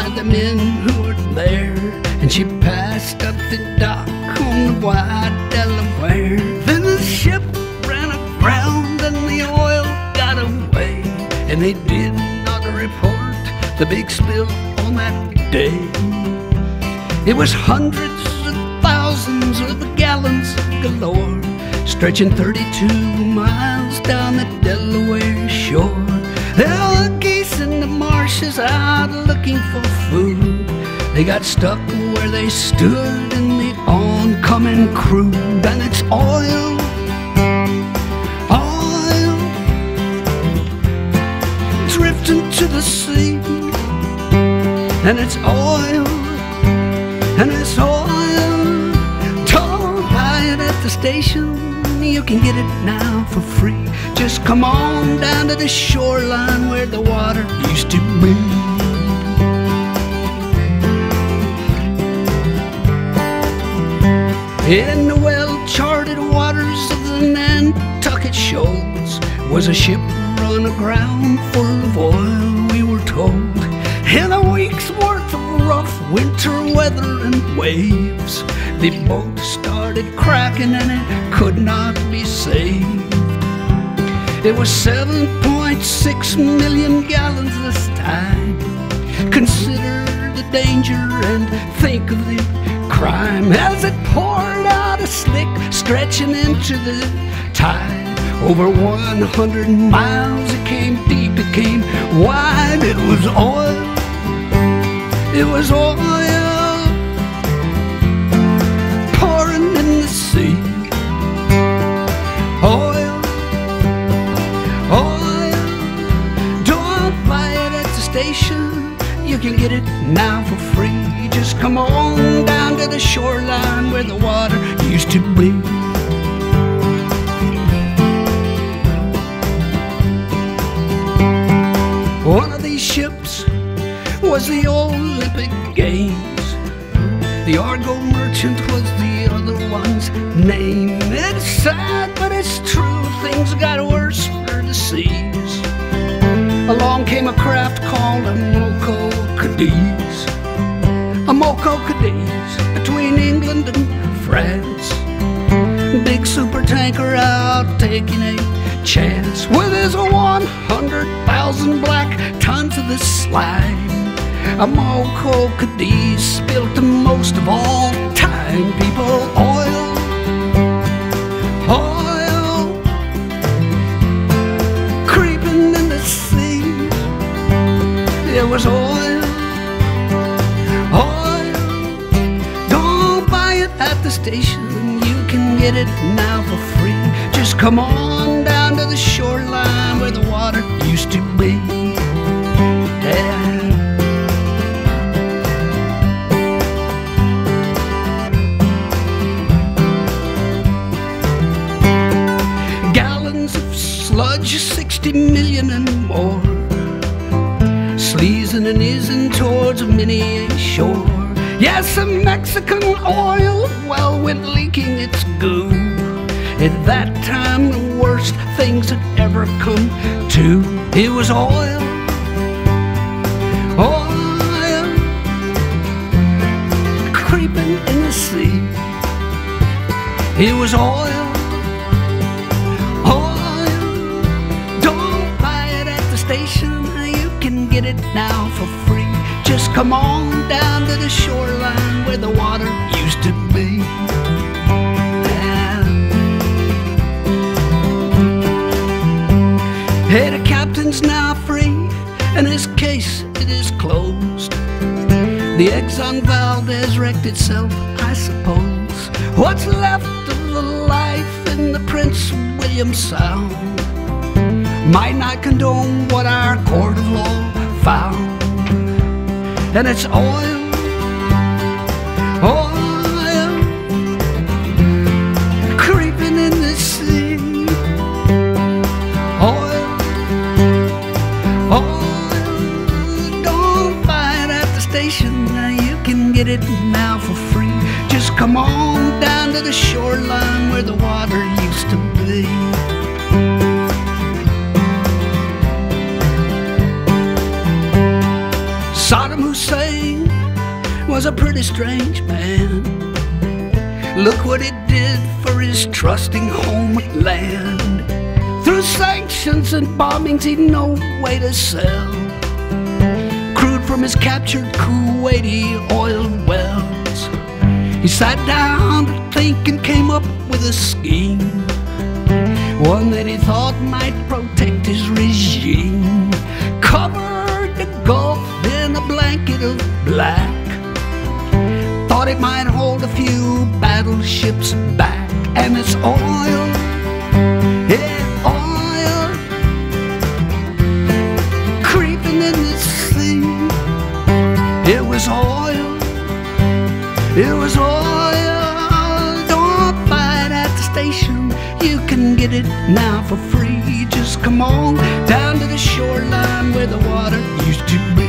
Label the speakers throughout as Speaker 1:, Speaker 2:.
Speaker 1: by the men who were there, and she passed up the dock on the wide Delaware. Then the ship ran aground and the oil got away, and they did not report the big spill on that day. It was hundreds of thousands of gallons galore, stretching 32 miles down the Delaware shore. There were geese in the marshes out looking for food. They got stuck where they stood in the oncoming crude. And it's oil, oil, drifting to the sea. And it's oil, and it's oil. Don't buy it at the station, you can get it now for free. Just come on down to the shoreline where the water used to be. In the well-charted waters of the Nantucket shoals was a ship run aground full of oil, we were told. In a week's worth of rough winter weather and waves, the boat started cracking and it could not be saved. It was 7.6 million gallons this time. Consider the danger and think of the crime as it poured out a slick, stretching into the tide. Over 100 miles, it came deep, it came wide. It was oil, it was oil, pouring in the sea. Oil, oil, don't buy it at the station, you can get it now for free. Just come on down to the shoreline where the water used to be. One of these ships was the Olympic Games. The Argo Merchant was the other one's name. It's sad, but it's true, things got worse for the seas. Along came a craft called a Moco Cadiz. A Moco Cadiz between England and France. Big super tanker out taking a chance with his 100,000 black tons of this slime. A Moco Cadiz spilt the most of all time. People, oil, oil, creeping in the sea. It was oil, oil. Don't buy it at the station, you can get it now for free. Just come on down to the shoreline where the water used to be. Yeah. Gallons of sludge, 60 million and more, sleazing and ising towards many a shore. Yes, the Mexican oil well went leaking its goo. At that time, the worst things had ever come to. It was oil, oil, creeping in the sea. It was oil, oil. Don't buy it at the station, you can get it now for free. Just come on down to the shoreline where the water used to be. Hey, the captain's now free, and his case, it is closed. The Exxon Valdez wrecked itself, I suppose. What's left of the life in the Prince William Sound might not condone what our court of law found. And it's oil, oil, creeping in the sea. Oil, oil, don't buy it at the station, you can get it now for free. Just come on down to the shoreline where the water used to be. Saddam Hussein was a pretty strange man. Look what it did for his trusting homeland. Through sanctions and bombings he'd no way to sell crude from his captured Kuwaiti oil wells. He sat down to think and came up with a scheme, one that he thought might protect his regime. Covered the Gulf in a blanket of black, thought it might hold a few battleships back. And it's oil, yeah, oil, creeping in the sea. It was oil, it was oil. Don't buy it at the station, you can get it now for free. Just come on down to the shoreline where the water used to be.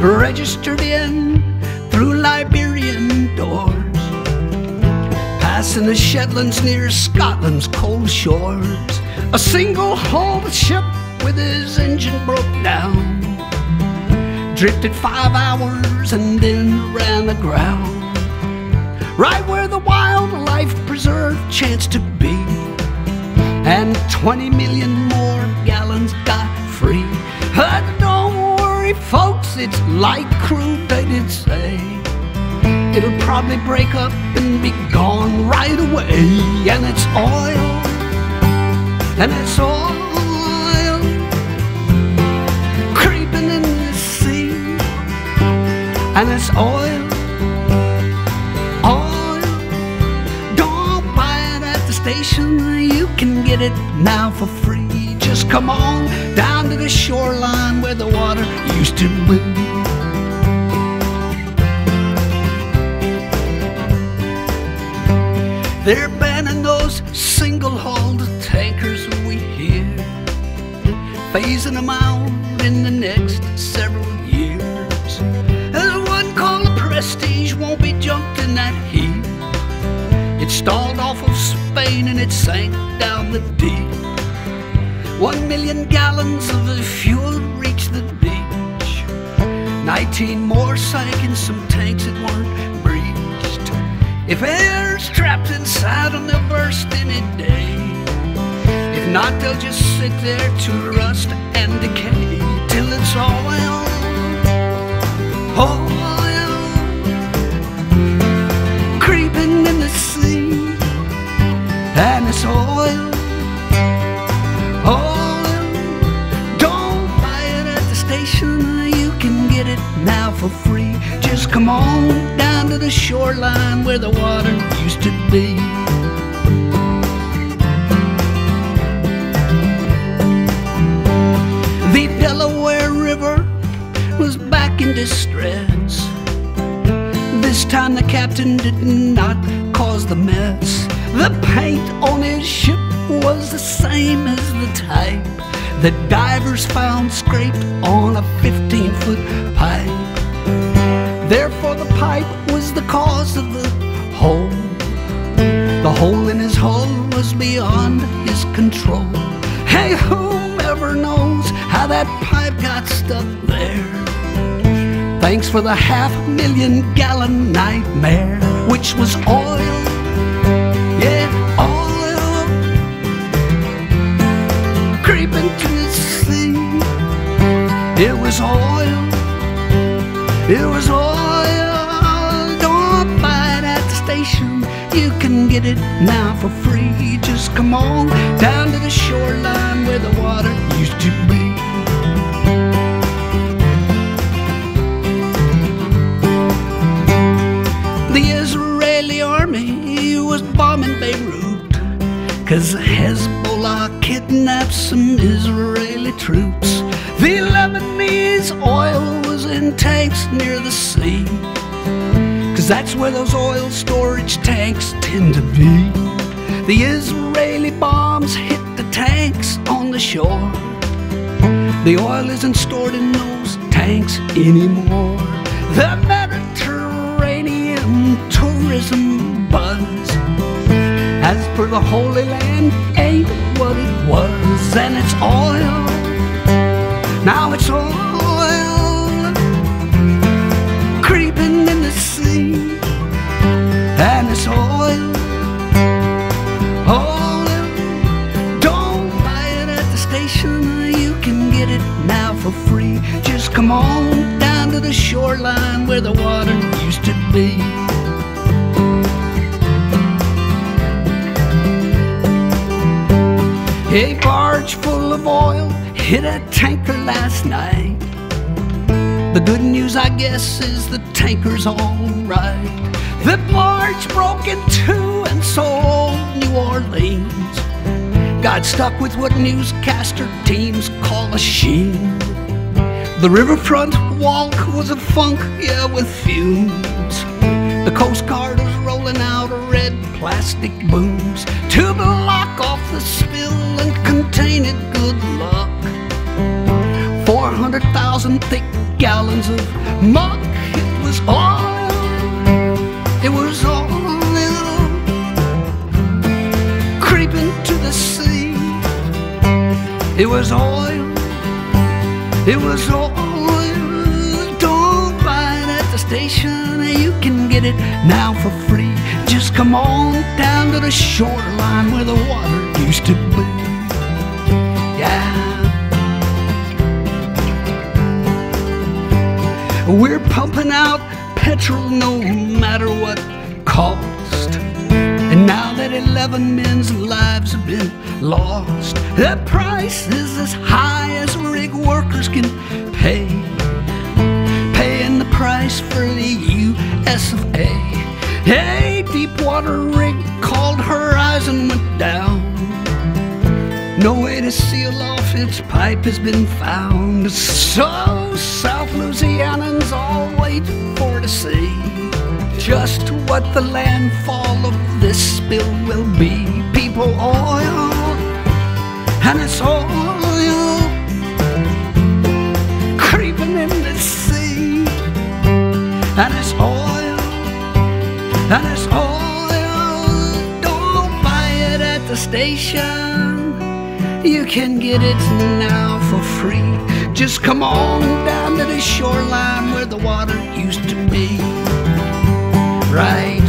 Speaker 1: Registered in through Liberian doors, passing the Shetlands near Scotland's cold shores. A single-hulled ship with his engine broke down, drifted 5 hours and then ran aground, right where the wildlife preserve chanced to be, and 20 million more gallons got free. Don't worry, folks, it's light crude, they did say. It'll probably break up and be gone right away. And it's oil, and it's oil, creeping in the sea. And it's oil, oil. Don't buy it at the station, you can get it now for free. Just come on down to the shoreline where the water used to be. They're banning those single-hulled tankers we hear, phasing them out in the next several years. The one called Prestige won't be junked in that heat. It stalled off of Spain and it sank down the deep. 1 million gallons of the fuel reached the beach. 19 more sank in some tanks that weren't breached. If air's trapped inside them, they'll burst any day. If not, they'll just sit there to rust and decay till it's oil, oil, creeping in the sea. And it's oil, oil. Don't buy it at the station, you can get it now for free. Just come on down to the shoreline where the water used to be. The Delaware River was back in distress. This time the captain did not cause the mess. The paint on his ship was the same as the type that divers found scraped on a 15-foot pipe. Therefore the pipe was the cause of the hole. The hole in his hull was beyond his control. Hey, whoever knows how that pipe got stuck there? Thanks for the 500,000 gallon nightmare, which was oil, yeah, oil, creeping to the sea. It was oil, it was oil. Don't buy it at the station, you can get it now for free. Just come on down to the shoreline where the water used to be. The Israeli army was bombing Beirut, 'cause Hezbollah kidnapped some Israeli troops. The Lebanese oil was in tanks near the sea, 'cause that's where those oil storage tanks tend to be. The Israeli bombs hit the tanks on the shore. The oil isn't stored in those tanks anymore. The Mediterranean tourism buzz, as per the Holy Land, ain't what it was. And it's oil, now for free. Just come on down to the shoreline where the water used to be. A barge full of oil hit a tanker last night. The good news, I guess, is the tanker's all right. The barge broke in two, and so old New Orleans got stuck with what newscaster teams call a sheen. The riverfront walk was a funk, yeah, with fumes. The Coast Guard was rolling out red plastic booms to block off the spill and contain it, good luck. 400,000 thick gallons of muck. It was oil, it was oil, creeping to the sea. It was oil, it was oil. Don't buy it at the station, you can get it now for free. Just come on down to the shoreline where the water used to be. Yeah. We're pumping out petrol no matter what cost. And now that 11 men's lives have been lost, the price is as high as rig workers can pay. Paying the price for the US of A. A deep water rig called Horizon went down. No way to seal off its pipe has been found. So South Louisianans all wait for to see just what the landfall of this spill will be. People, oil, and it's oil creeping in the sea. And it's oil, and it's oil. Don't buy it at the station, you can get it now for free. Just come on down to the shoreline where the water used to be. Right